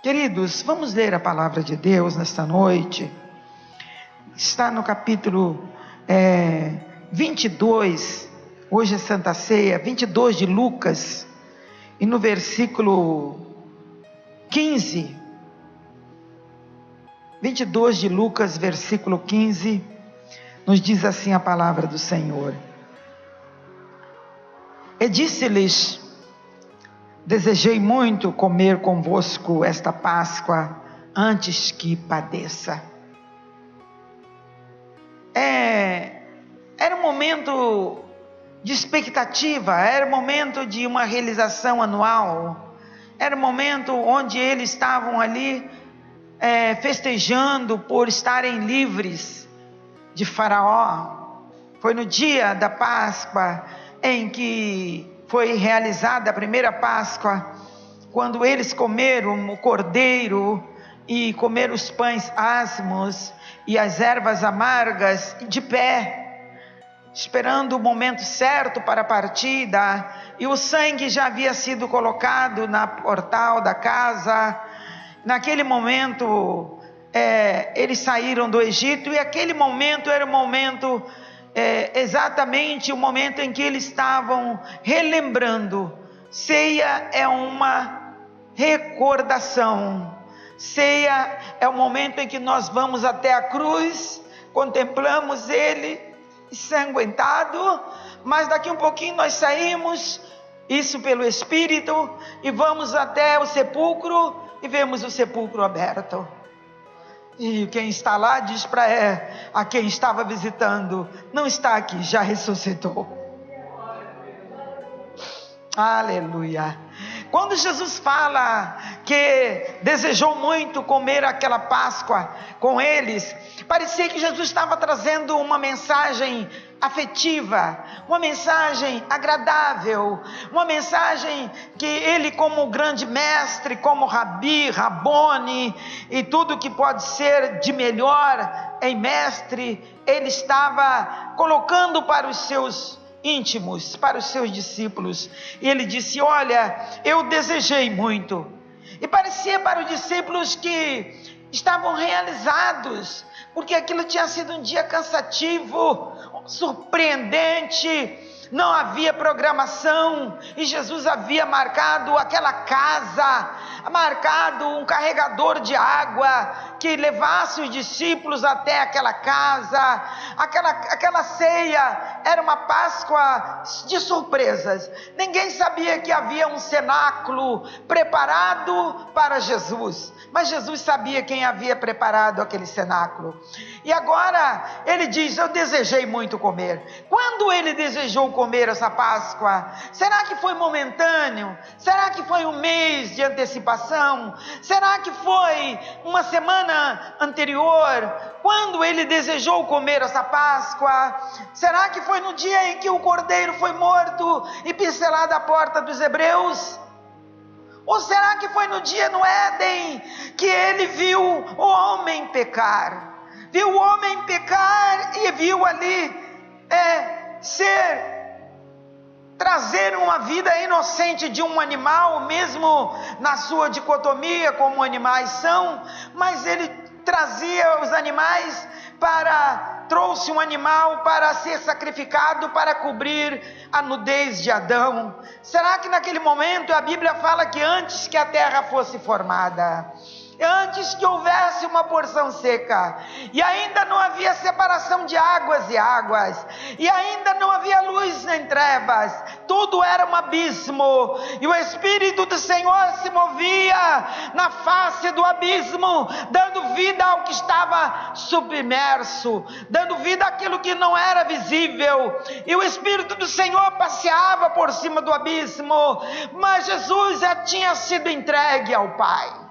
Queridos, vamos ler a palavra de Deus nesta noite. Está no capítulo 22, hoje é Santa Ceia, 22 de Lucas, e no versículo 15, 22 de Lucas, versículo 15, nos diz assim a palavra do Senhor. E disse-lhes: desejei muito comer convosco esta Páscoa antes que padeça. Era um momento de expectativa, era um momento de uma realização anual, era um momento onde eles estavam ali festejando por estarem livres de Faraó. Foi no dia da Páscoa em que foi realizada a primeira Páscoa, quando eles comeram o cordeiro e comeram os pães asmos e as ervas amargas de pé, esperando o momento certo para a partida, e o sangue já havia sido colocado na portal da casa. Naquele momento eles saíram do Egito, e aquele momento era o momento, exatamente o momento em que eles estavam relembrando. Ceia é uma recordação. Ceia é o momento em que nós vamos até a cruz, contemplamos ele ensanguentado, mas daqui um pouquinho nós saímos, isso pelo Espírito, e vamos até o sepulcro e vemos o sepulcro aberto. E quem está lá diz para a quem estava visitando: não está aqui, já ressuscitou. Aleluia. Quando Jesus fala que desejou muito comer aquela Páscoa com eles, parecia que Jesus estava trazendo uma mensagem afetiva, uma mensagem agradável, uma mensagem que ele, como grande mestre, como Rabi, Rabone e tudo que pode ser de melhor em mestre, ele estava colocando para os seus íntimos, para os seus discípulos. E ele disse: olha, eu desejei muito. E parecia para os discípulos que estavam realizados, porque aquilo tinha sido um dia cansativo, surpreendente, não havia programação, e Jesus havia marcado aquela casa, marcado um carregador de água que levasse os discípulos até aquela casa. Aquela ceia era uma Páscoa de surpresas. Ninguém sabia que havia um cenáculo preparado para Jesus, mas Jesus sabia quem havia preparado aquele cenáculo. E agora ele diz: eu desejei muito comer. Quando ele desejou comer essa Páscoa, será que foi momentâneo? Será que foi um mês de antecipação? Será que foi uma semana anterior? Quando ele desejou comer essa Páscoa, será que foi no dia em que o cordeiro foi morto e pincelado a porta dos hebreus? Ou será que foi no dia no Éden que ele viu o homem pecar? Viu o homem pecar e viu ali trazer uma vida inocente de um animal, mesmo na sua dicotomia como animais são, mas ele trazia os animais trouxe um animal para ser sacrificado para cobrir a nudez de Adão. Será que naquele momento a Bíblia fala que antes que a terra fosse formada, antes que houvesse uma porção seca, e ainda não havia separação de águas e águas, e ainda não havia luz em trevas, tudo era um abismo, e o Espírito do Senhor se movia na face do abismo, dando vida ao que estava submerso, dando vida àquilo que não era visível, e o Espírito do Senhor passeava por cima do abismo, mas Jesus já tinha sido entregue ao Pai.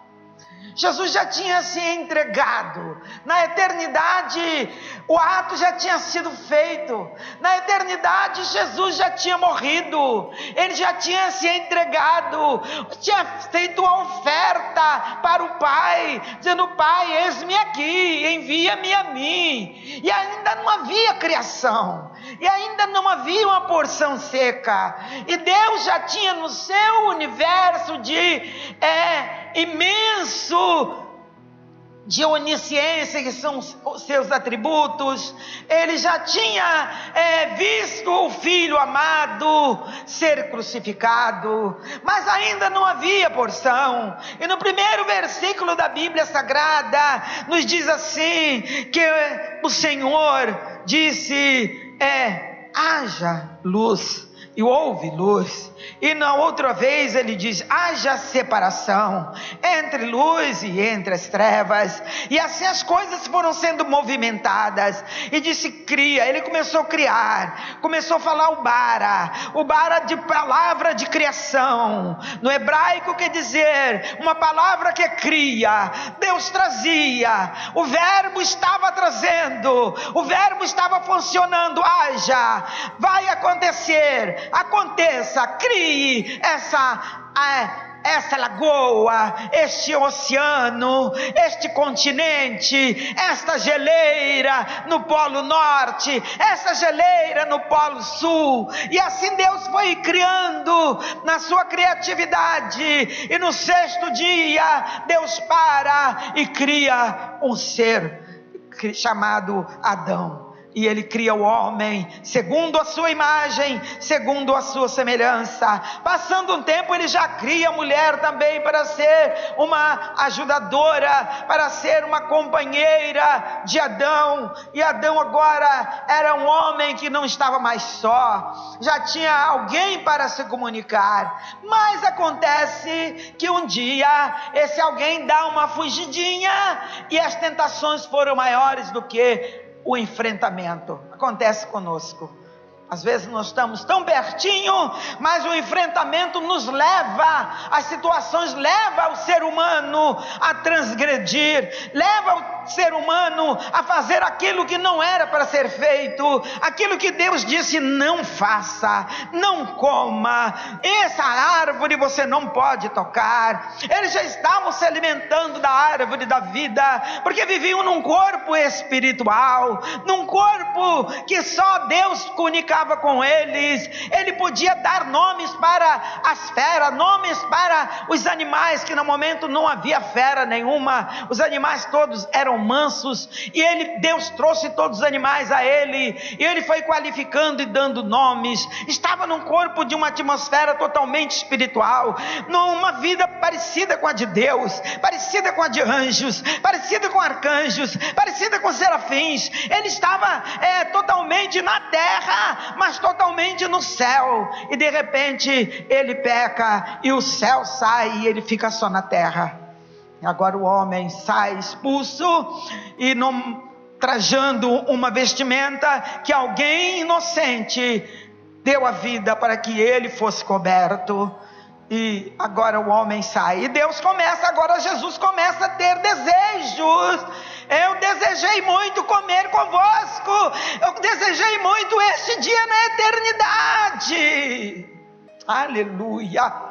Jesus já tinha se entregado. Na eternidade, o ato já tinha sido feito. Na eternidade, Jesus já tinha morrido. Ele já tinha se entregado. Tinha feito a oferta para o Pai, dizendo: Pai, eis-me aqui, envia-me a mim. E ainda não havia criação. E ainda não havia uma porção seca. E Deus já tinha no seu universo de imenso de onisciência, que são os seus atributos. Ele já tinha visto o Filho amado ser crucificado, mas ainda não havia porção. E no primeiro versículo da Bíblia Sagrada nos diz assim, que o Senhor disse, haja luz, e houve luz. E na outra vez ele diz, haja separação entre luz e entre as trevas. E assim as coisas foram sendo movimentadas. E disse, cria. Ele começou a criar, começou a falar o bara de palavra de criação. No hebraico quer dizer uma palavra que cria. Deus trazia, o verbo estava trazendo, o verbo estava funcionando. Haja, vai acontecer, aconteça, crie essa lagoa, este oceano, este continente, esta geleira no Polo Norte, essa geleira no Polo Sul. E assim Deus foi criando na sua criatividade. E no sexto dia Deus para e cria um ser chamado Adão. E ele cria o homem segundo a sua imagem, segundo a sua semelhança. Passando um tempo, ele já cria a mulher também para ser uma ajudadora, para ser uma companheira de Adão. E Adão agora era um homem que não estava mais só, já tinha alguém para se comunicar. Mas acontece que um dia esse alguém dá uma fugidinha e as tentações foram maiores do que o enfrentamento. Acontece conosco. Às vezes nós estamos tão pertinho, mas o enfrentamento nos leva, as situações levam o ser humano a transgredir, leva o ser humano a fazer aquilo que não era para ser feito, aquilo que Deus disse, não faça, não coma, essa árvore você não pode tocar. Eles já estavam se alimentando da árvore da vida, porque viviam num corpo espiritual, num corpo que só Deus comunicava com eles. Ele podia dar nomes para as feras, nomes para os animais, que no momento não havia fera nenhuma, os animais todos eram mansos, e Deus trouxe todos os animais a ele, e ele foi qualificando e dando nomes. Estava num corpo de uma atmosfera totalmente espiritual, numa vida parecida com a de Deus, parecida com a de anjos, parecida com arcanjos, parecida com serafins. Ele estava totalmente na terra, mas totalmente no céu. E de repente ele peca e o céu sai e ele fica só na terra. Agora o homem sai expulso e trajando uma vestimenta que alguém inocente deu a vida para que ele fosse coberto. E agora o homem sai, e Deus começa, agora Jesus começa a ter desejos. Eu desejei muito comer convosco, eu desejei muito este dia na eternidade. Aleluia.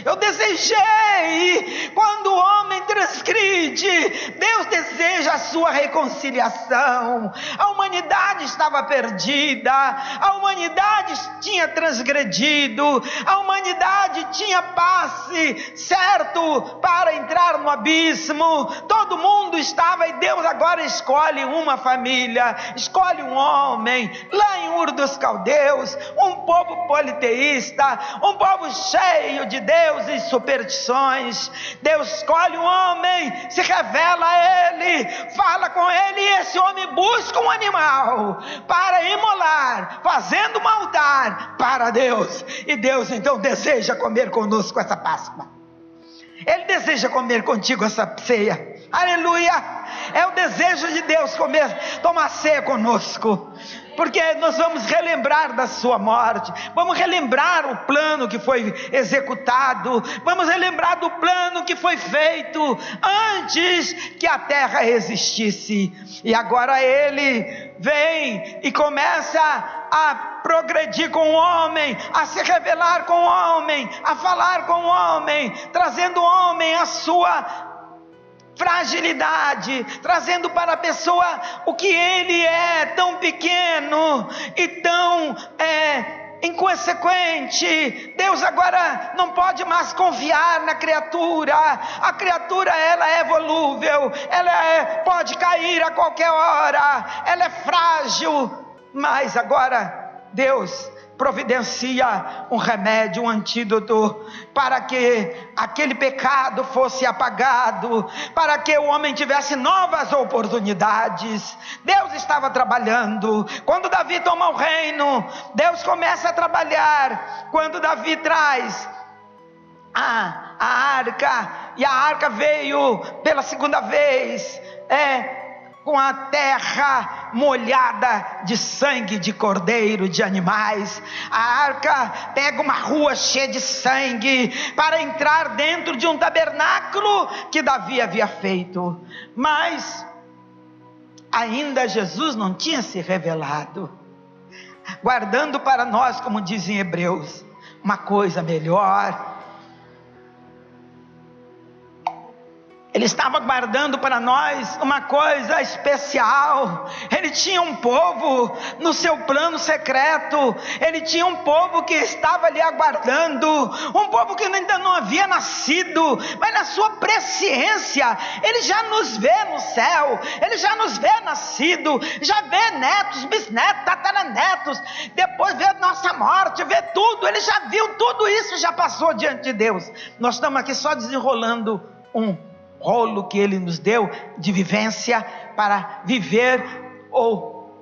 Eu desejei. Quando o homem transgride, Deus deseja a sua reconciliação. A humanidade estava perdida, a humanidade tinha transgredido, a humanidade tinha passe certo para entrar no abismo. Todo mundo estava, e Deus agora escolhe uma família, escolhe um homem lá em Ur dos Caldeus, um povo politeísta, um povo cheio de deuses e superstições. Deus escolhe um homem, se revela a ele, fala com ele, e esse homem busca um animal para imolar, fazendo um altar para Deus. E Deus então deseja comer conosco essa Páscoa. Ele deseja comer contigo essa ceia. Aleluia. É o desejo de Deus tomar ceia conosco, porque nós vamos relembrar da sua morte, vamos relembrar o plano que foi executado, vamos relembrar do plano que foi feito antes que a terra existisse. E agora ele vem e começa a progredir com o homem, a se revelar com o homem, a falar com o homem, trazendo o homem a sua fragilidade, trazendo para a pessoa o que ele é, tão pequeno e tão inconsequente. Deus agora não pode mais confiar na criatura. A criatura, ela é volúvel, pode cair a qualquer hora, ela é frágil, mas agora Deus providencia um remédio, um antídoto, para que aquele pecado fosse apagado, para que o homem tivesse novas oportunidades. Deus estava trabalhando. Quando Davi toma o reino, Deus começa a trabalhar. Quando Davi traz a arca, e a arca veio pela segunda vez, com a terra molhada de sangue de cordeiro, de animais. A arca pega uma rua cheia de sangue para entrar dentro de um tabernáculo que Davi havia feito, mas ainda Jesus não tinha se revelado, guardando para nós, como dizem Hebreus, uma coisa melhor. Ele estava guardando para nós uma coisa especial. Ele tinha um povo no seu plano secreto. Ele tinha um povo que estava ali aguardando, um povo que ainda não havia nascido, mas na sua presciência Ele já nos vê no céu, Ele já nos vê nascido, já vê netos, bisnetos, tataranetos, depois vê nossa morte, vê tudo. Ele já viu tudo isso, já passou diante de Deus. Nós estamos aqui só desenrolando um rolo que Ele nos deu de vivência para viver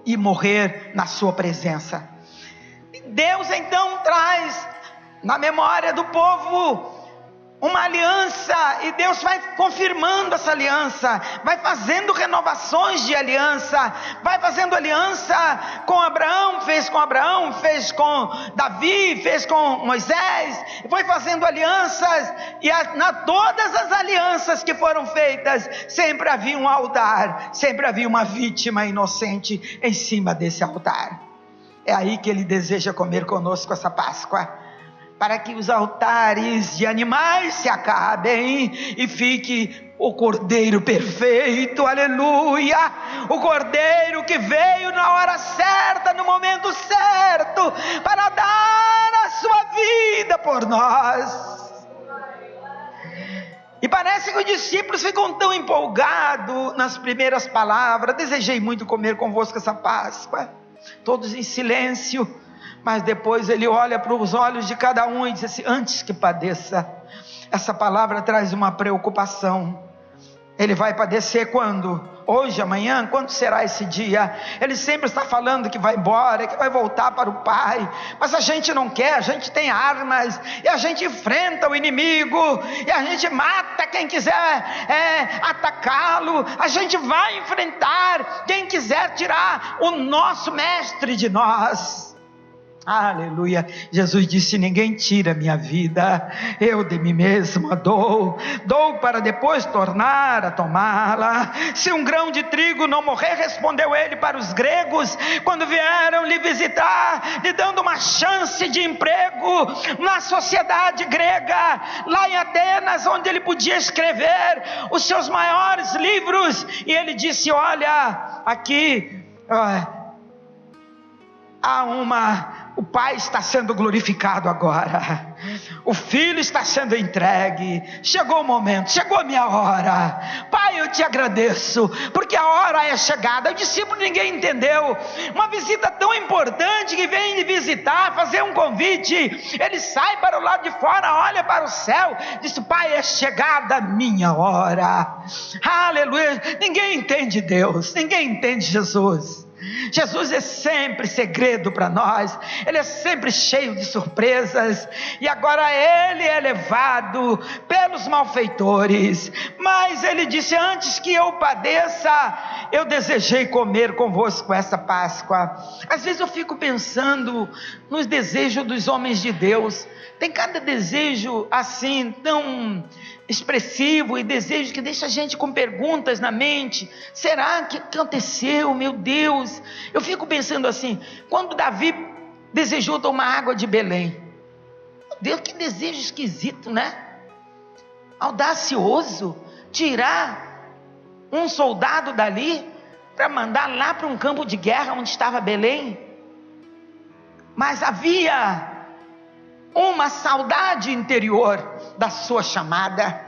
e morrer na sua presença. Deus então traz na memória do povo uma aliança, e Deus vai confirmando essa aliança, vai fazendo renovações de aliança, vai fazendo aliança com Abraão, fez com Davi, fez com Moisés, foi fazendo alianças, e todas as alianças que foram feitas, sempre havia um altar, sempre havia uma vítima inocente em cima desse altar. É aí que Ele deseja comer conosco essa Páscoa, para que os altares de animais se acabem e fique o Cordeiro perfeito, aleluia, o Cordeiro que veio na hora certa, no momento certo, para dar a sua vida por nós. E parece que os discípulos ficam tão empolgados nas primeiras palavras: desejei muito comer convosco essa Páscoa, todos em silêncio. Mas depois Ele olha para os olhos de cada um e diz assim: antes que padeça. Essa palavra traz uma preocupação. Ele vai padecer quando? Hoje, amanhã? Quando será esse dia? Ele sempre está falando que vai embora, que vai voltar para o Pai, mas a gente não quer. A gente tem armas, e a gente enfrenta o inimigo, e a gente mata quem quiser atacá-lo. A gente vai enfrentar quem quiser tirar o nosso mestre de nós. Aleluia. Jesus disse: ninguém tira minha vida, eu de mim mesmo a dou para depois tornar a tomá-la. Se um grão de trigo não morrer, respondeu Ele para os gregos, quando vieram lhe visitar, lhe dando uma chance de emprego na sociedade grega, lá em Atenas, onde ele podia escrever os seus maiores livros. E ele disse: olha, aqui o Pai está sendo glorificado agora, o Filho está sendo entregue, chegou o momento, chegou a minha hora. Pai, eu te agradeço, porque a hora é chegada. O discípulo, ninguém entendeu, uma visita tão importante, que vem visitar, fazer um convite, ele sai para o lado de fora, olha para o céu, diz: Pai, é chegada a minha hora. Aleluia. Ninguém entende Deus, ninguém entende Jesus. Jesus é sempre segredo para nós, Ele é sempre cheio de surpresas, e agora Ele é levado pelos malfeitores, mas Ele disse: antes que eu padeça, eu desejei comer convosco essa Páscoa. Às vezes eu fico pensando nos desejos dos homens de Deus. Tem cada desejo assim tão expressivo, e desejo que deixa a gente com perguntas na mente. Será que aconteceu? Meu Deus, eu fico pensando assim, quando Davi desejou tomar água de Belém, meu Deus, que desejo esquisito, né? Audacioso, tirar um soldado dali para mandar lá para um campo de guerra onde estava Belém. mas havia uma saudade interior da sua chamada.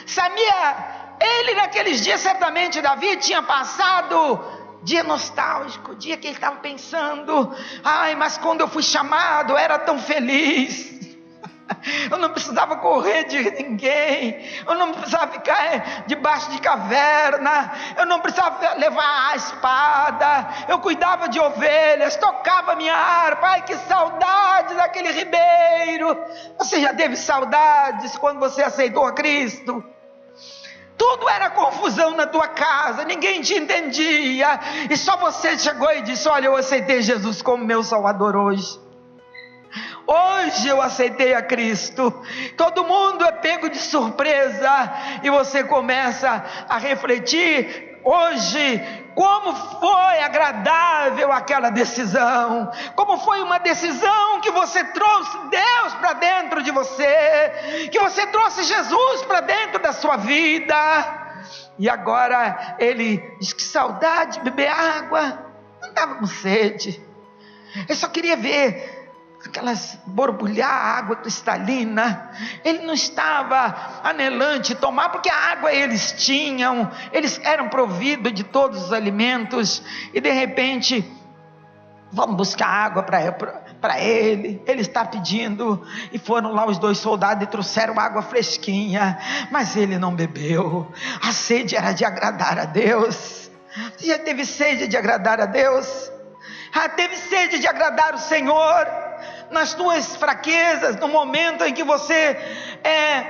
Sabia, ele naqueles dias, certamente Davi tinha passado dia nostálgico, dia que ele estava pensando: ai, mas quando eu fui chamado eu era tão feliz, eu não precisava correr de ninguém, eu não precisava ficar debaixo de caverna, eu não precisava levar a espada, eu cuidava de ovelhas, tocava minha harpa. Ai, que saudade daquele ribeiro. Você já teve saudades quando você aceitou a Cristo? Tudo era confusão na tua casa, ninguém te entendia, e só você chegou e disse: olha, eu aceitei Jesus como meu Salvador hoje. Hoje eu aceitei a Cristo. Todo mundo é pego de surpresa, e você começa a refletir hoje como foi agradável aquela decisão, como foi uma decisão que você trouxe Deus para dentro de você, que você trouxe Jesus para dentro da sua vida. E agora ele diz: que saudade de beber água, não estava com sede, eu só queria ver aquelas borbulhar água cristalina. Ele não estava anelante tomar, porque a água eles tinham, eles eram providos de todos os alimentos, e de repente, vamos buscar água para ele está pedindo, e foram lá os 2 soldados e trouxeram água fresquinha, mas ele não bebeu. A sede era de agradar a Deus. Você já teve sede de agradar a Deus? Teve sede de agradar o Senhor? Nas tuas fraquezas, no momento em que você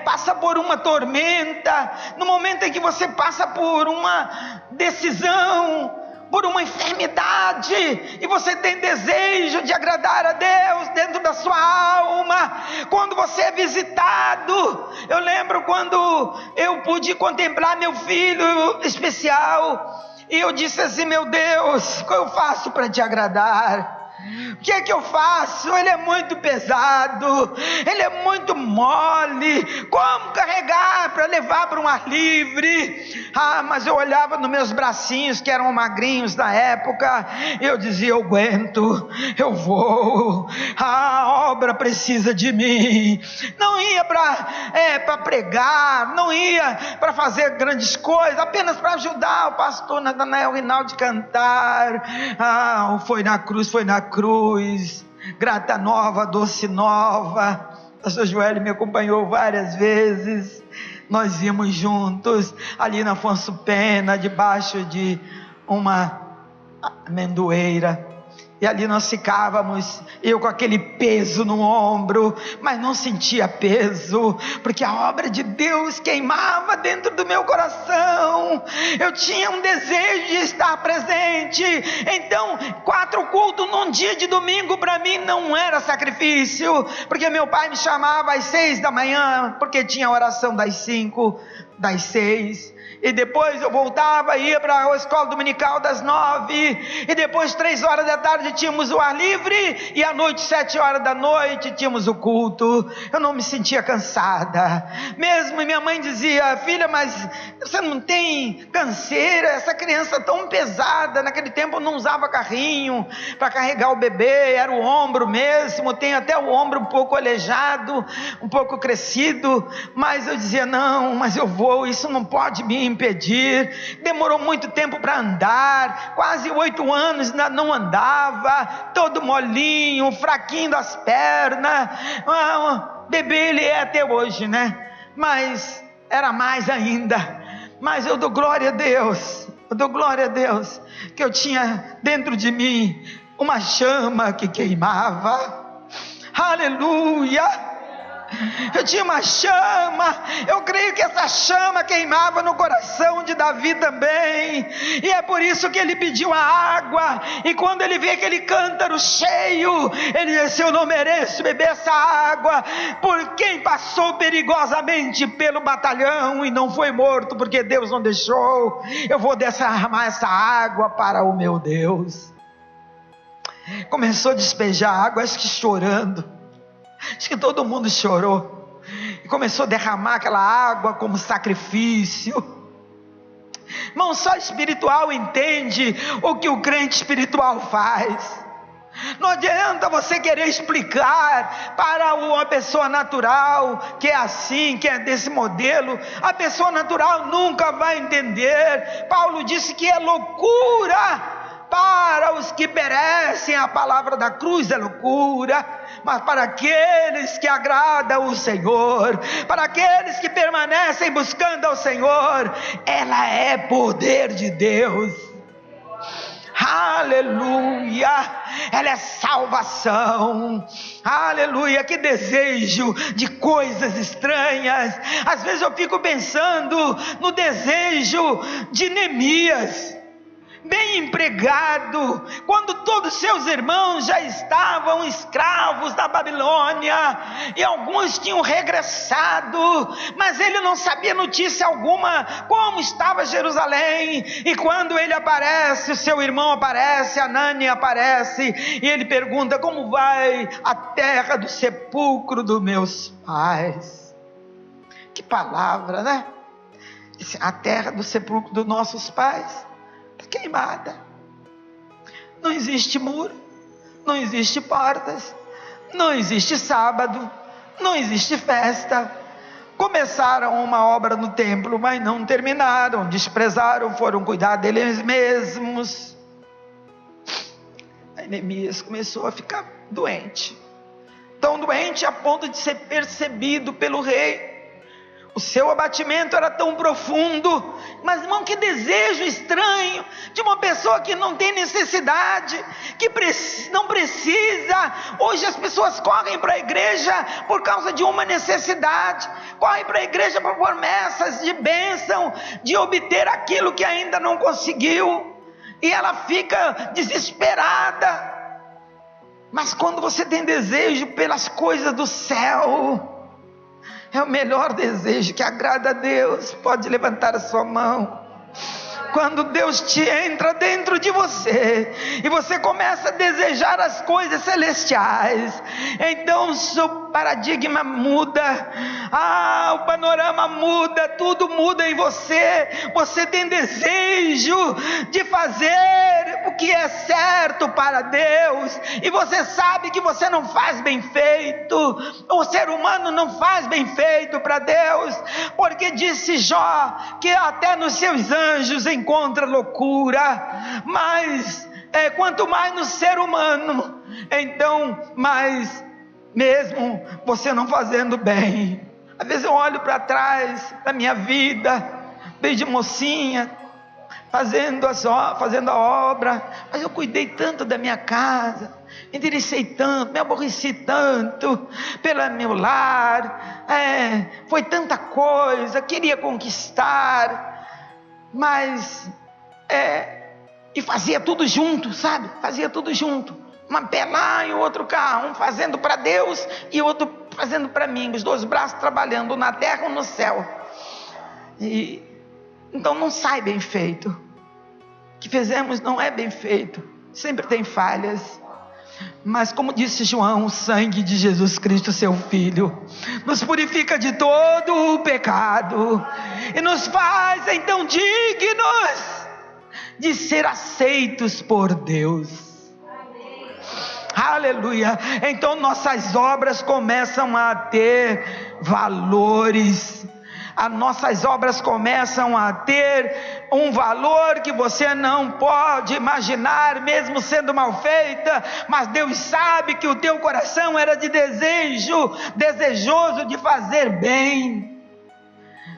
passa por uma tormenta, no momento em que você passa por uma decisão, por uma enfermidade, e você tem desejo de agradar a Deus dentro da sua alma, quando você é visitado. Eu lembro quando eu pude contemplar meu filho especial, e eu disse assim: meu Deus, o que eu faço para te agradar? O que é que eu faço? Ele é muito pesado, ele é muito mole, como carregar para levar para um ar livre? Mas eu olhava nos meus bracinhos, que eram magrinhos na época, e eu dizia: eu aguento, eu vou, a obra precisa de mim. Não ia para pregar, não ia para fazer grandes coisas, apenas para ajudar o pastor Natanael Rinaldi a cantar. Foi na cruz, grata nova, doce nova. O pastor Joel me acompanhou várias vezes, nós íamos juntos ali na Afonso Pena, debaixo de uma amendoeira, e ali nós ficávamos, eu com aquele peso no ombro, mas não sentia peso, porque a obra de Deus queimava dentro do meu coração. Eu tinha um desejo de estar presente. Então 4 cultos num dia de domingo para mim não era sacrifício, porque meu pai me chamava às 6 da manhã, porque tinha oração das 5, das 6, e depois eu voltava, ia para a escola dominical das 9, e depois 3 horas da tarde tínhamos o ar livre, e à noite 7 horas da noite tínhamos o culto. Eu não me sentia cansada mesmo, e minha mãe dizia: filha, mas você não tem canseira? Essa criança tão pesada. Naquele tempo eu não usava carrinho para carregar o bebê, era o ombro mesmo, tem até o ombro um pouco aleijado, um pouco crescido, mas eu dizia: não, mas eu vou, isso não pode me impedir. Demorou muito tempo para andar, quase 8 anos ainda não andava, todo molinho, fraquinho das pernas. Bebê ele é até hoje, né? Mas era mais ainda. Mas eu dou glória a Deus, que eu tinha dentro de mim uma chama que queimava. Aleluia! Eu tinha uma chama. Eu creio que essa chama queimava no coração de Davi também, e é por isso que ele pediu a água. E quando ele vê aquele cântaro cheio, ele disse: eu não mereço beber essa água. Por quem passou perigosamente pelo batalhão e não foi morto, porque Deus não deixou, eu vou derramar essa água para o meu Deus. Começou a despejar água, acho que chorando. Acho que todo mundo chorou, e começou a derramar aquela água como sacrifício. Irmão, só espiritual entende o que o crente espiritual faz. Não adianta você querer explicar para uma pessoa natural que é assim, que é desse modelo. A pessoa natural nunca vai entender. Paulo disse que é loucura para os que perecem. A palavra da cruz é loucura, mas para aqueles que agradam o Senhor, para aqueles que permanecem buscando ao Senhor, ela é poder de Deus. Aleluia, ela é salvação. Aleluia, que desejo de coisas estranhas. Às vezes eu fico pensando no desejo de Neemias, bem empregado, quando todos seus irmãos já estavam escravos da Babilônia, e alguns tinham regressado, mas ele não sabia notícia alguma como estava Jerusalém. E quando ele aparece, o seu irmão aparece, Anani aparece, e ele pergunta: como vai a terra do sepulcro dos meus pais? Que palavra, né? A terra do sepulcro dos nossos pais queimada, não existe muro, não existe portas, não existe sábado, não existe festa. Começaram uma obra no templo, mas não terminaram, desprezaram, foram cuidar deles mesmos. Aí Neemias começou a ficar doente, tão doente a ponto de ser percebido pelo rei. O seu abatimento era tão profundo. Mas, irmão, que desejo estranho de uma pessoa que não tem necessidade, que não precisa. Hoje as pessoas correm para a igreja por causa de uma necessidade, correm para a igreja por promessas de bênção, de obter aquilo que ainda não conseguiu, e ela fica desesperada. Mas quando você tem desejo pelas coisas do céu, é o melhor desejo que agrada a Deus. Pode levantar a sua mão. Quando Deus te entra dentro de você e você começa a desejar as coisas celestiais, então o seu paradigma muda, o panorama muda, tudo muda em você. Você tem desejo de fazer o que é certo para Deus, e você sabe que você não faz bem feito. O ser humano não faz bem feito para Deus, porque disse Jó que até nos seus anjos encontra loucura, mas quanto mais no ser humano, então mais, mesmo você não fazendo bem. Às vezes eu olho para trás da minha vida, desde mocinha, fazendo a obra, mas eu cuidei tanto da minha casa, me interessei tanto, me aborreci tanto pelo meu lar, foi tanta coisa, queria conquistar, mas e fazia tudo junto, sabe? Fazia tudo junto, uma pé lá e outro cá, um fazendo para Deus e outro fazendo para mim, os dois braços trabalhando na terra ou no céu. E então não sai bem feito. O que fizemos não é bem feito, sempre tem falhas. Mas como disse João, o sangue de Jesus Cristo, seu Filho, nos purifica de todo o pecado e nos faz então dignos de ser aceitos por Deus. Aleluia. Então nossas obras começam a ter valores. As nossas obras começam a ter um valor que você não pode imaginar, mesmo sendo mal feita, mas Deus sabe que o teu coração era de desejoso de fazer bem.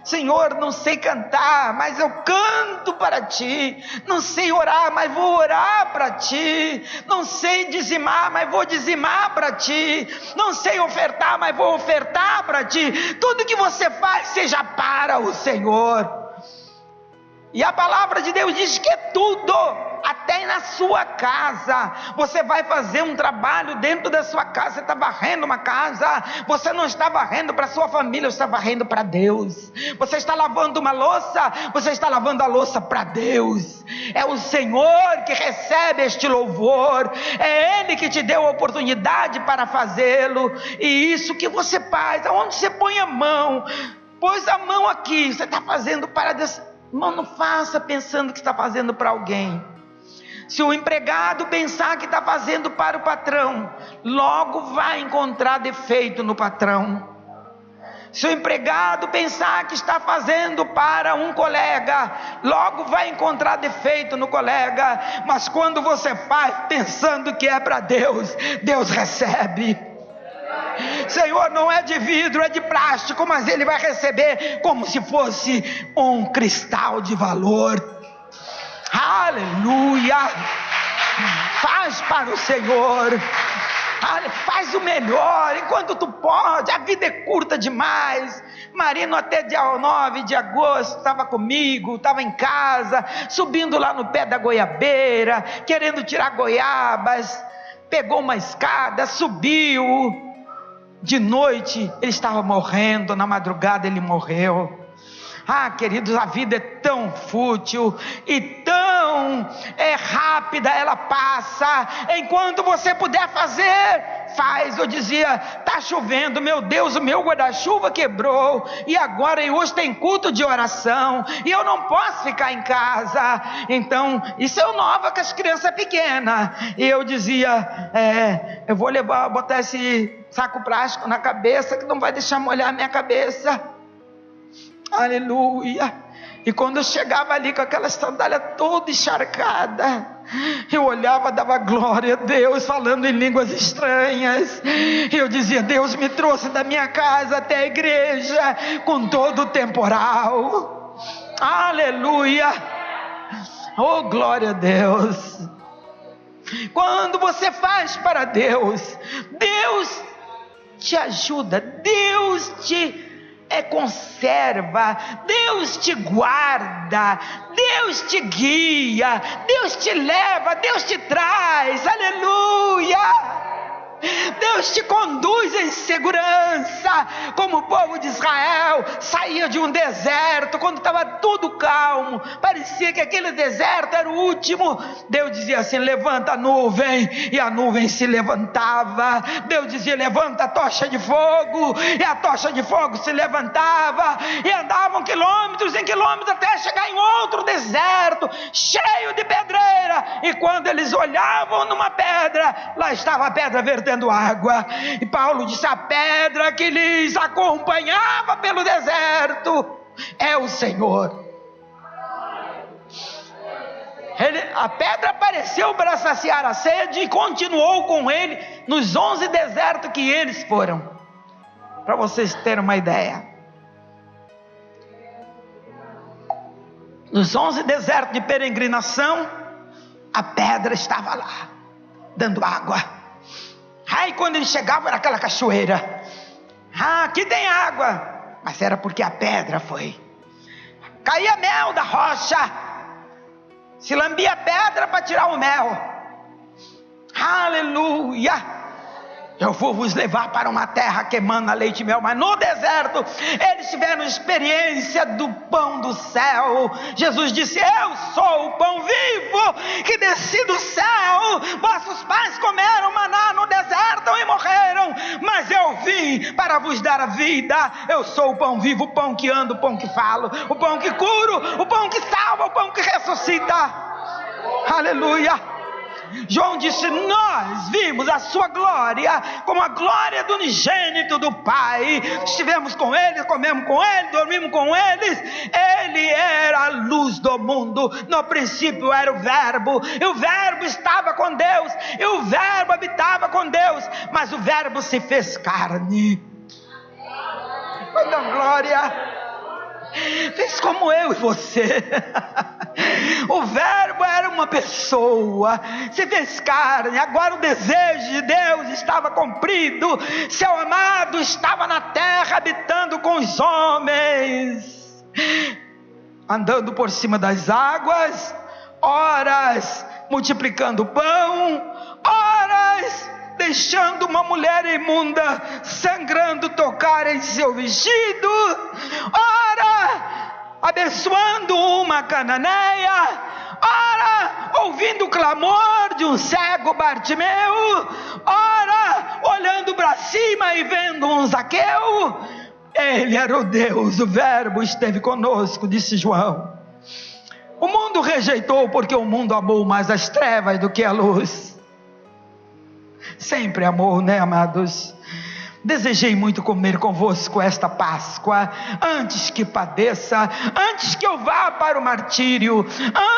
Senhor, não sei cantar, mas eu canto para Ti. Não sei orar, mas vou orar para Ti. Não sei dizimar, mas vou dizimar para Ti. Não sei ofertar, mas vou ofertar para Ti. Tudo que você faz, seja para o Senhor. E a palavra de Deus diz que é tudo, até na sua casa. Você vai fazer um trabalho dentro da sua casa, você está varrendo uma casa, você não está varrendo para a sua família, você está varrendo para Deus. Você está lavando uma louça, você está lavando a louça para Deus. É o Senhor que recebe este louvor, é Ele que te deu a oportunidade para fazê-lo. E isso que você faz, aonde você põe a mão, pôs a mão aqui, você está fazendo para Deus. Irmão, não faça pensando que está fazendo para alguém. Se o empregado pensar que está fazendo para o patrão, logo vai encontrar defeito no patrão. Se o empregado pensar que está fazendo para um colega, logo vai encontrar defeito no colega. Mas quando você faz pensando que é para Deus, Deus recebe. Senhor, não é de vidro, é de plástico, mas Ele vai receber como se fosse um cristal de valor. Aleluia! Faz para o Senhor. Faz o melhor enquanto tu pode. A vida é curta demais. Marino até dia 9 de agosto estava comigo, estava em casa, subindo lá no pé da goiabeira, querendo tirar goiabas. Pegou uma escada, subiu. De noite ele estava morrendo, na madrugada ele morreu. Queridos, a vida é tão fútil e tão rápida, ela passa. Enquanto você puder fazer, faz. Eu dizia, está chovendo, meu Deus, o meu guarda-chuva quebrou, e agora hoje tem culto de oração, e eu não posso ficar em casa. Então, isso eu nova com as crianças pequenas, e eu dizia, eu vou botar esse saco plástico na cabeça, que não vai deixar molhar a minha cabeça. Aleluia. E quando eu chegava ali com aquela sandália toda encharcada, eu olhava, dava glória a Deus, falando em línguas estranhas. E eu dizia, Deus me trouxe da minha casa até a igreja com todo o temporal. Aleluia. Oh, glória a Deus. Quando você faz para Deus, Deus te ajuda, Deus te conserva, Deus te guarda, Deus te guia, Deus te leva, Deus te traz. Aleluia. Deus te conduz em segurança, como o povo de Israel saía de um deserto, quando estava tudo calmo, parecia que aquele deserto era o último. Deus dizia assim, levanta a nuvem, e a nuvem se levantava. Deus dizia, levanta a tocha de fogo, e a tocha de fogo se levantava, e andavam quilômetros em quilômetros até chegar em outro deserto, cheio de pedreira, e quando eles olhavam numa pedra, lá estava a pedra vertendo água. E Paulo disse, a pedra que lhes acompanhava pelo deserto é o Senhor. A pedra apareceu para saciar a sede e continuou com ele nos 11 desertos que eles foram. Para vocês terem uma ideia, nos 11 desertos de peregrinação, a pedra estava lá, dando água. Aí quando ele chegava naquela cachoeira, aqui tem água, mas era porque a pedra foi. Caía mel da rocha, se lambia a pedra para tirar o mel. Aleluia. Eu vou vos levar para uma terra que emana leite e mel. Mas no deserto eles tiveram experiência do pão do céu. Jesus disse, eu sou o pão vivo que desci do céu. Vossos pais comeram maná no deserto e morreram, mas eu vim para vos dar a vida. Eu sou o pão vivo, o pão que anda, o pão que falo, o pão que curo, o pão que salva, o pão que ressuscita. Aleluia. João disse, nós vimos a sua glória, como a glória do unigênito do Pai. Estivemos com ele, comemos com ele, dormimos com eles. Ele era a luz do mundo. No princípio era o verbo, e o verbo estava com Deus, e o verbo habitava com Deus, mas o verbo se fez carne. Quanta glória! Fez como eu e você. O verbo era uma pessoa, se fez carne. Agora o desejo de Deus estava cumprido. Seu amado estava na terra, habitando com os homens, andando por cima das águas, horas multiplicando pão, horas deixando uma mulher imunda sangrando tocar em seu vestido, ora abençoando uma cananeia, ora ouvindo o clamor de um cego Bartimeu, ora olhando para cima e vendo um Zaqueu. Ele era o Deus, o verbo esteve conosco, disse João. O mundo rejeitou porque o mundo amou mais as trevas do que a luz. Sempre amou, né, amados? Desejei muito comer convosco esta Páscoa, antes que padeça, antes que eu vá para o martírio,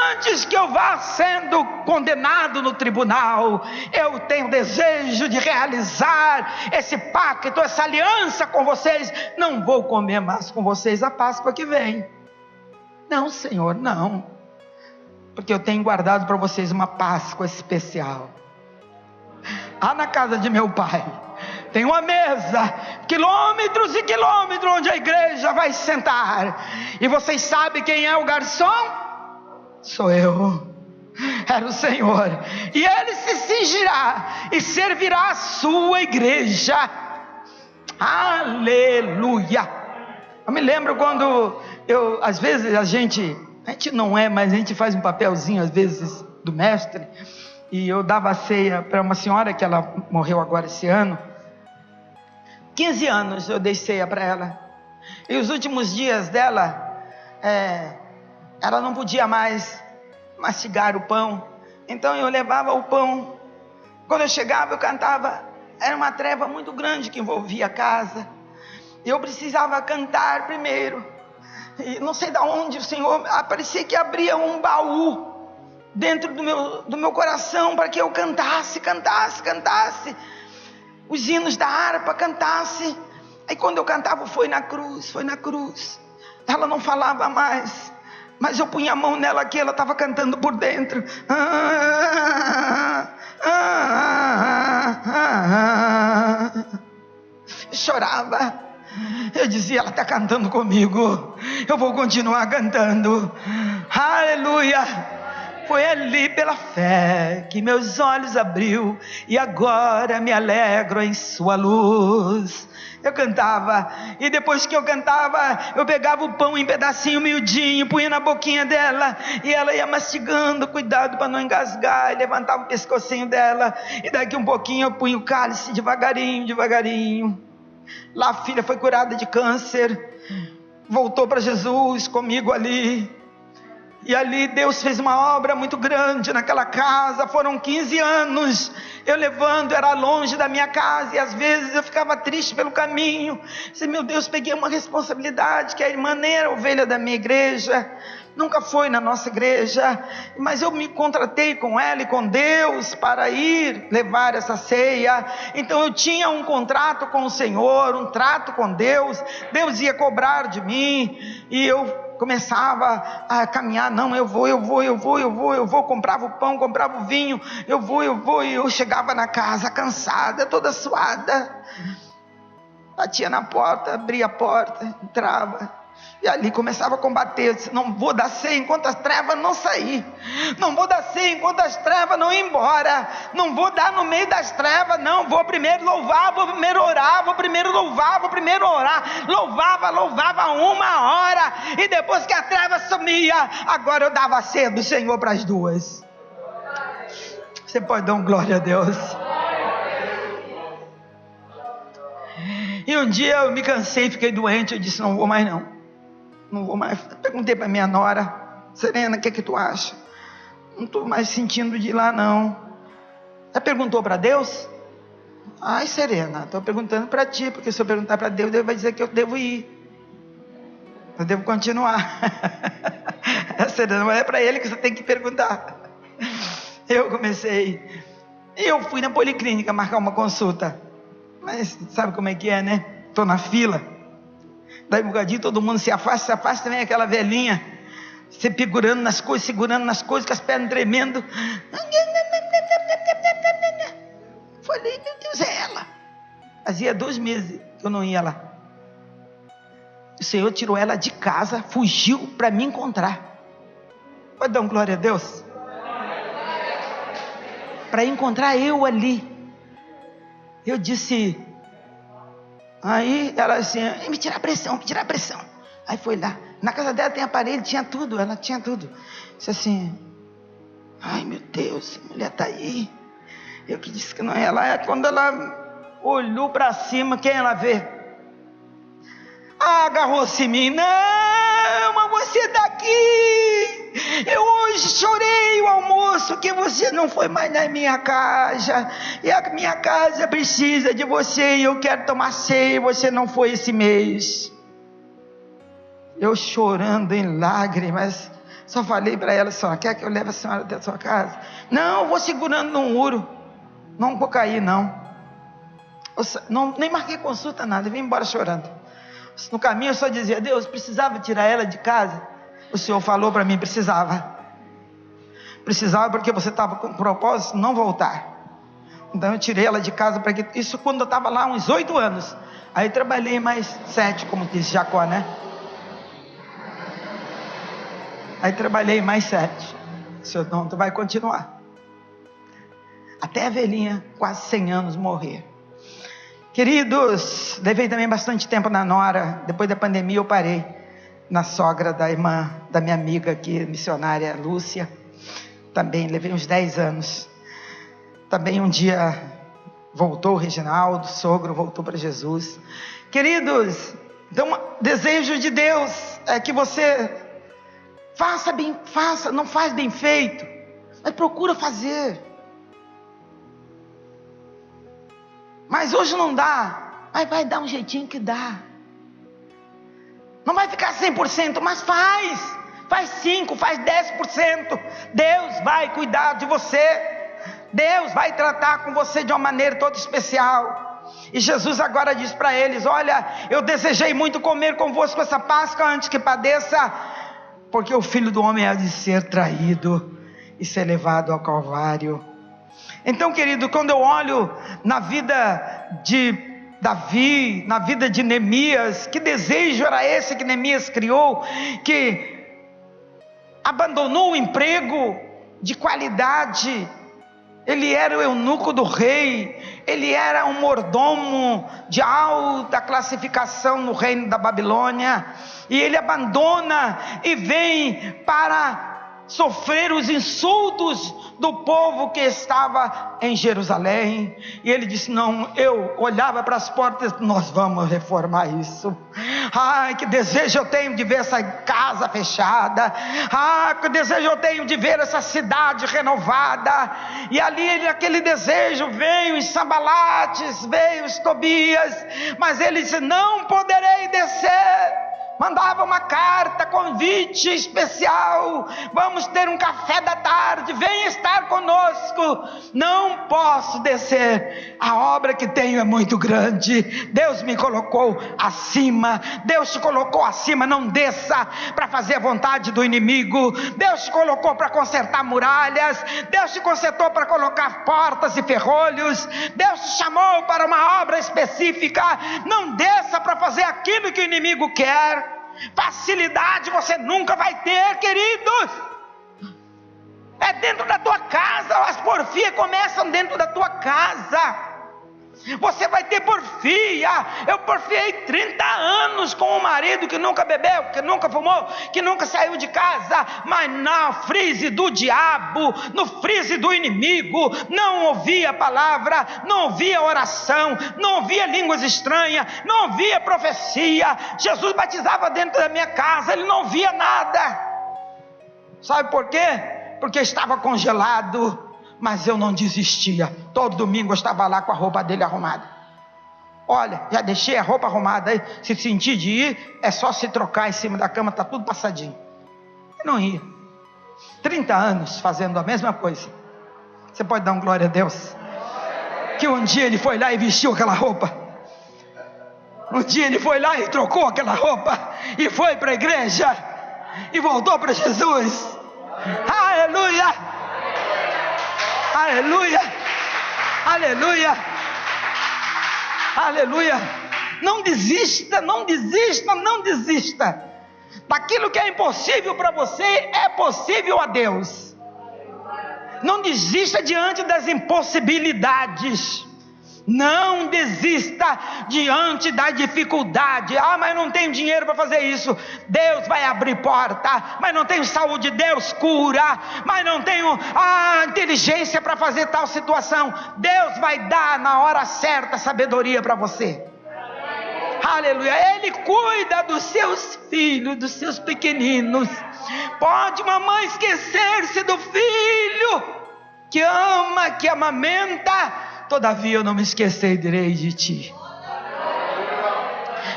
antes que eu vá sendo condenado no tribunal. Eu tenho desejo de realizar esse pacto, essa aliança com vocês. Não vou comer mais com vocês a Páscoa que vem. Não, Senhor, não, porque eu tenho guardado para vocês uma Páscoa especial. Na casa de meu pai tem uma mesa, quilômetros e quilômetros, onde a igreja vai sentar. E vocês sabem quem é o garçom? Sou eu. Era o Senhor. E Ele se cingirá e servirá a sua igreja. Aleluia. Eu me lembro quando às vezes a gente não é, mas a gente faz um papelzinho às vezes do mestre. E eu dava ceia para uma senhora que ela morreu agora esse ano. 15 anos eu dei ceia para ela. E os últimos dias dela, ela não podia mais mastigar o pão. Então eu levava o pão. Quando eu chegava eu cantava. Era uma treva muito grande que envolvia a casa. Eu precisava cantar primeiro. E não sei de onde o Senhor, parecia que abria um baú dentro do meu coração, para que eu cantasse os hinos da harpa, cantasse. Aí quando eu cantava, foi na cruz. Ela não falava mais, mas eu punha a mão nela aqui, ela estava cantando por dentro. Eu chorava. Eu dizia, ela está cantando comigo, eu vou continuar cantando. Aleluia. Foi ali pela fé que meus olhos abriu, e agora me alegro em sua luz. Eu cantava, e depois que eu cantava, eu pegava o pão em pedacinho miudinho, punha na boquinha dela, e ela ia mastigando, cuidado para não engasgar, e levantava o pescocinho dela, e daqui um pouquinho eu punha o cálice devagarinho. Lá a filha foi curada de câncer, voltou para Jesus comigo ali. E ali Deus fez uma obra muito grande naquela casa. Foram 15 anos eu levando, era longe da minha casa, e às vezes eu ficava triste pelo caminho. Disse, meu Deus, peguei uma responsabilidade, que a irmã nem era ovelha da minha igreja, nunca foi na nossa igreja, mas eu me contratei com ela e com Deus para ir levar essa ceia. Então eu tinha um contrato com o Senhor, um trato com Deus. Deus ia cobrar de mim, e eu começava a caminhar, não, eu vou, comprava o pão, comprava o vinho, eu vou, e eu chegava na casa cansada, toda suada, batia na porta, abria a porta, entrava, e ali começava a combater. Eu disse, não vou dar ceia enquanto as trevas não sair, não vou dar ceia enquanto as trevas não ir embora, não vou dar no meio das trevas, não, vou primeiro louvar, vou primeiro orar, vou primeiro louvar, vou primeiro orar. Louvava 1 hora, e depois que a treva sumia, agora eu dava a ceia do Senhor para as 2. Você pode dar um glória a Deus? E um dia eu me cansei, fiquei doente, eu disse, não vou mais. Perguntei para minha nora, Serena, o que é que tu acha? Não estou mais sentindo de ir lá não. Ela perguntou para Deus? Ai, Serena, estou perguntando para ti, porque se eu perguntar para Deus, Deus vai dizer que eu devo ir, eu devo continuar. Serena, mas é para Ele que você tem que perguntar. Eu comecei, eu fui na policlínica marcar uma consulta, mas sabe como é que é, né? Estou na fila, daí um bocadinho todo mundo se afasta, vem aquela velhinha, se segurando nas coisas, com as pernas tremendo. Falei, meu Deus, é ela. Fazia 2 meses que eu não ia lá. O Senhor tirou ela de casa, fugiu para me encontrar. Pode dar um glória a Deus? Para encontrar eu ali. Eu disse, aí ela assim, me tirar a pressão. Aí foi lá, na casa dela tem aparelho, tinha tudo, ela tinha tudo. Disse assim, ai meu Deus, a mulher está aí. Eu que disse que não é ela. Quando ela olhou para cima, quem ela vê? Agarrou-se em mim, não, você está aqui. Eu hoje chorei o almoço que você não foi mais na minha casa. E a minha casa precisa de você. E eu quero tomar ceia. E você não foi esse mês. Eu chorando em lágrimas. Só falei para ela: senhora, quer que eu leve a senhora até a sua casa? Não, eu vou segurando no muro. Não vou cair, não. Nem marquei consulta, nada. Eu vim embora chorando. No caminho eu só dizia: Deus, precisava tirar ela de casa? O Senhor falou para mim: precisava. Precisava porque você estava com propósito de não voltar. Então eu tirei ela de casa para que... Isso quando eu estava lá uns 8 anos. Aí trabalhei mais 7, como disse Jacó, né? Aí trabalhei mais 7. Senhor, não, tu vai continuar. Até a velhinha, quase 100 anos, morrer. Queridos, levei também bastante tempo na nora. Depois da pandemia eu parei na sogra da irmã, da minha amiga aqui, missionária Lúcia. Também levei uns 10 anos. Também um dia voltou o Reginaldo, sogro, voltou para Jesus. Queridos, então desejo de Deus é que você faça bem, não faz bem feito, mas procura fazer. Mas hoje não dá, mas vai dar um jeitinho que dá. Não vai ficar 100%, mas faz 5%, faz 10%. Deus vai cuidar de você. Deus vai tratar com você de uma maneira toda especial. E Jesus agora diz para eles: olha, eu desejei muito comer convosco essa Páscoa antes que padeça, porque o Filho do Homem há de ser traído e ser levado ao Calvário. Então, querido, quando eu olho na vida de Davi, na vida de Neemias, que desejo era esse que Neemias criou, que abandonou o emprego de qualidade. Ele era o eunuco do rei, ele era um mordomo de alta classificação no reino da Babilônia, e ele abandona e vem para sofrer os insultos do povo que estava em Jerusalém. E ele disse: não, eu olhava para as portas, nós vamos reformar isso. Ai, que desejo eu tenho de ver essa casa fechada. Ah, que desejo eu tenho de ver essa cidade renovada. E ali aquele desejo veio em Sanbalates, veio em Tobias, mas ele disse: não poderei descer. Mandava uma carta, convite especial: vamos ter um café da tarde, venha estar conosco. Não posso descer, a obra que tenho é muito grande. Deus me colocou acima. Deus te colocou acima, não desça para fazer a vontade do inimigo. Deus te colocou para consertar muralhas. Deus te consertou para colocar portas e ferrolhos. Deus te chamou para uma obra específica. Não desça para fazer aquilo que o inimigo quer. Facilidade você nunca vai ter, queridos. É dentro da tua casa. As porfias começam dentro da tua casa. Você vai ter porfia. Eu porfiei 30 anos com um marido que nunca bebeu, que nunca fumou, que nunca saiu de casa. Mas na frise do diabo, no frise do inimigo, não ouvia palavra, não ouvia oração, não ouvia línguas estranhas, não ouvia profecia. Jesus batizava dentro da minha casa, ele não via nada. Sabe por quê? Porque estava congelado. Mas eu não desistia. Todo domingo eu estava lá com a roupa dele arrumada. Olha, já deixei a roupa arrumada aí. Se sentir de ir, é só se trocar em cima da cama, está tudo passadinho. Eu não ia. 30 anos fazendo a mesma coisa. Você pode dar um glória a Deus? Que um dia ele foi lá e vestiu aquela roupa. Um dia ele foi lá e trocou aquela roupa. E foi para a igreja. E voltou para Jesus. Aleluia! Aleluia, aleluia, aleluia. Não desista, não desista, não desista. Daquilo que é impossível para você, é possível a Deus. Não desista diante das impossibilidades. Não desista diante da dificuldade. Ah, mas não tenho dinheiro para fazer isso. Deus vai abrir porta. Mas não tenho saúde, Deus cura. Mas não tenho inteligência para fazer tal situação. Deus vai dar na hora certa sabedoria para você. Aleluia. Ele cuida dos seus filhos, dos seus pequeninos. Pode mamãe esquecer-se do filho que ama, que amamenta, todavia eu não me esquecerei de ti.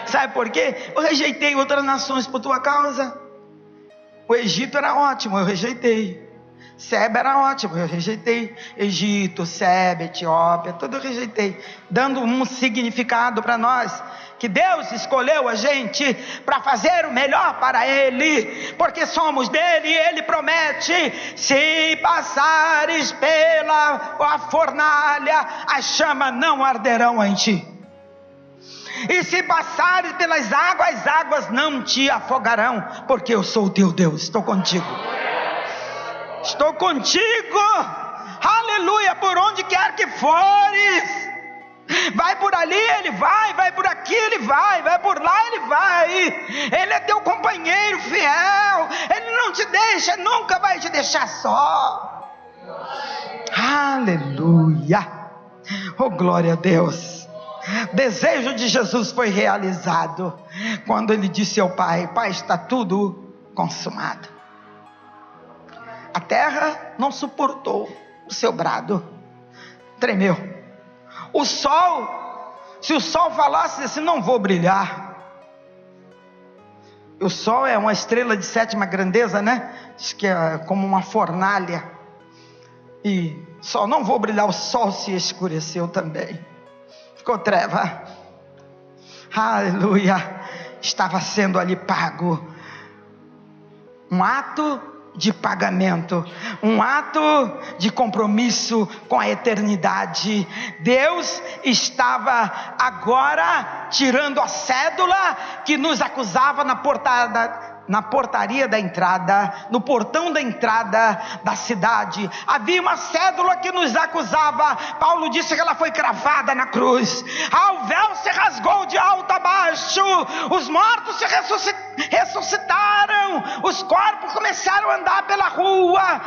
Sabe por quê? Eu rejeitei outras nações por tua causa. O Egito era ótimo, eu rejeitei. Seba era ótimo, eu rejeitei. Egito, Seba, Etiópia, tudo eu rejeitei. Dando um significado para nós, que Deus escolheu a gente para fazer o melhor para Ele, porque somos dele, e Ele promete: se passares pela fornalha, as chamas não arderão em ti. E se passares pelas águas, as águas não te afogarão, porque eu sou o teu Deus. Estou contigo. Estou contigo. Aleluia. Por onde quer que fores, vai por ali, Ele vai por aqui, Ele vai por lá, Ele vai. Ele é teu companheiro fiel. Ele não te deixa, nunca vai te deixar só. Aleluia. Oh, glória a Deus. O desejo de Jesus foi realizado quando Ele disse ao Pai: Pai, está tudo consumado. A terra não suportou o seu brado, tremeu. O sol, se o sol falasse assim: não vou brilhar. O sol é uma estrela de sétima grandeza, né? Diz que é como uma fornalha. E só não vou brilhar. O sol se escureceu também. Ficou treva. Aleluia. Estava sendo ali pago um ato de pagamento, um ato de compromisso com a eternidade. Deus estava agora tirando a cédula que nos acusava na portaria da entrada, no portão da entrada da cidade. Havia uma cédula que nos acusava. Paulo disse que ela foi cravada na cruz. O véu se rasgou de alto a baixo, os mortos se ressuscitaram, os corpos começaram a andar pela rua.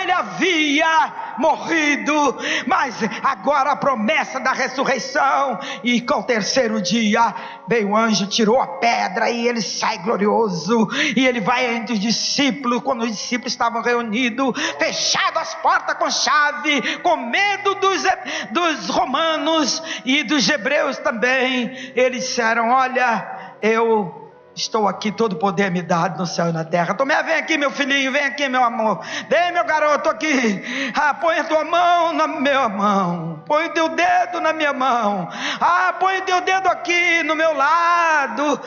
Ele havia morrido, mas agora a promessa da ressurreição, e com o terceiro dia veio o anjo, tirou a pedra, e ele sai glorioso, e ele vai entre os discípulos. Quando os discípulos estavam reunidos, fechado as portas com chave, com medo dos romanos e dos hebreus também, eles disseram: olha, eu estou aqui, todo poder me dado no céu e na terra. Tomé, vem aqui meu filhinho, vem aqui meu amor, vem meu garoto aqui, põe a tua mão na minha mão, põe o teu dedo na minha mão, põe o teu dedo aqui no meu lado.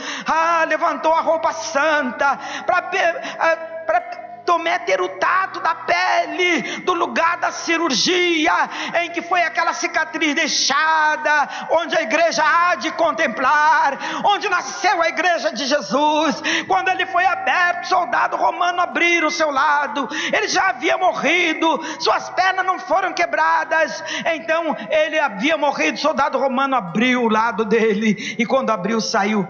Levantou a roupa santa, para Tomé ter o tato da pele, do lugar da cirurgia, em que foi aquela cicatriz deixada, onde a igreja há de contemplar, onde nasceu a igreja de Jesus. Quando ele foi aberto, o soldado romano abriu o seu lado, ele já havia morrido, suas pernas não foram quebradas, então ele havia morrido. O soldado romano abriu o lado dele, e quando abriu, saiu,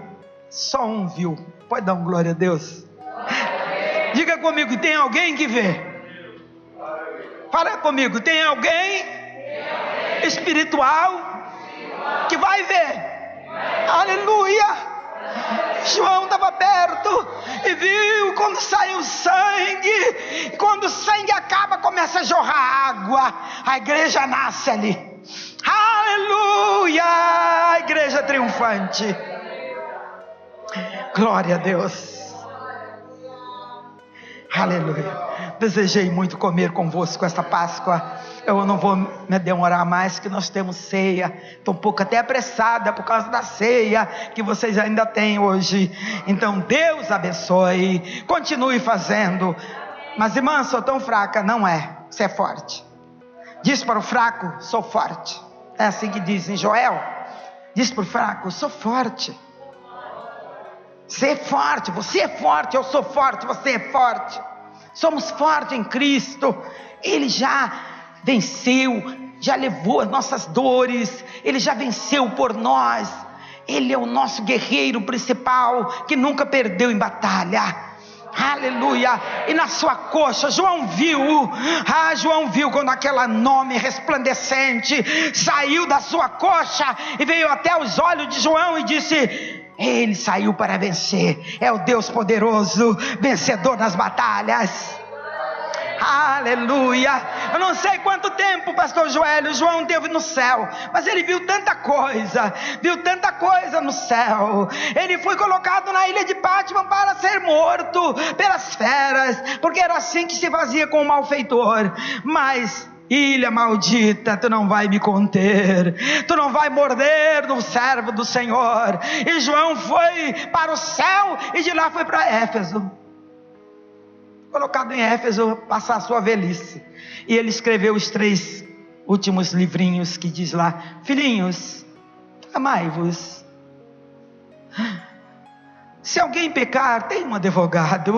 só um viu. Pode dar um glória a Deus? Diga comigo, tem alguém que vê? Fala comigo, tem alguém espiritual que vai ver? Aleluia. João estava perto e viu quando saiu o sangue. Quando o sangue acaba, começa a jorrar água, a igreja nasce ali. Aleluia. A igreja triunfante. Glória a Deus. Aleluia. Desejei muito comer convosco esta Páscoa. Eu não vou me demorar mais, que nós temos ceia. Estou um pouco até apressada por causa da ceia que vocês ainda têm hoje. Então Deus abençoe, continue fazendo. Mas irmã, sou tão fraca. Não é, você é forte. Diz para o fraco, sou forte. É assim que diz em Joel. Diz para o fraco, sou forte. Você é forte, você é forte, eu sou forte, você é forte. Somos fortes em Cristo. Ele já venceu, já levou as nossas dores, Ele já venceu por nós. Ele é o nosso guerreiro principal, que nunca perdeu em batalha. Aleluia. E na sua coxa, João viu quando aquele nome resplandecente saiu da sua coxa e veio até os olhos de João e disse: Ele saiu para vencer. É o Deus poderoso, vencedor nas batalhas. Aleluia. Eu não sei quanto tempo pastor João teve no céu, mas ele viu tanta coisa no céu. Ele foi colocado na ilha de Pátmos para ser morto pelas feras, porque era assim que se fazia com o malfeitor. Mas ilha maldita, tu não vai me conter, tu não vai morder no servo do Senhor. E João foi para o céu e de lá foi para Éfeso, colocado em Éfeso, passar a sua velhice. E ele escreveu os 3 últimos livrinhos que diz lá: filhinhos, amai-vos. Se alguém pecar, tem um advogado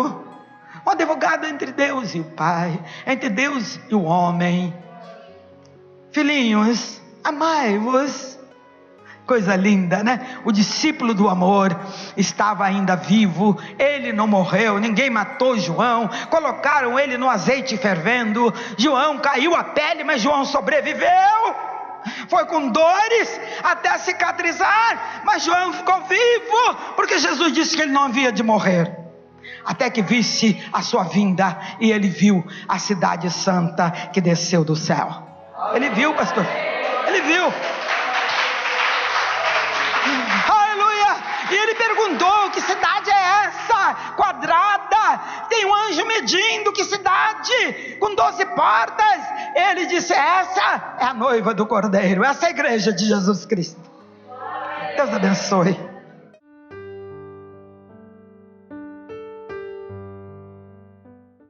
entre Deus e o Pai, entre Deus e o homem. Filhinhos, amai-vos. Coisa linda, né? O discípulo do amor estava ainda vivo, ele não morreu, ninguém matou João, colocaram ele no azeite fervendo, João caiu a pele, mas João sobreviveu, foi com dores até cicatrizar, mas João ficou vivo, porque Jesus disse que ele não havia de morrer, até que visse a sua vinda, e ele viu a cidade santa que desceu do céu. Ele viu, pastor, ele viu. Aleluia. E ele perguntou: que cidade é essa? Quadrada, tem um anjo medindo, que cidade? Com 12 portas. Ele disse: essa é a noiva do Cordeiro, essa é a igreja de Jesus Cristo. Deus abençoe.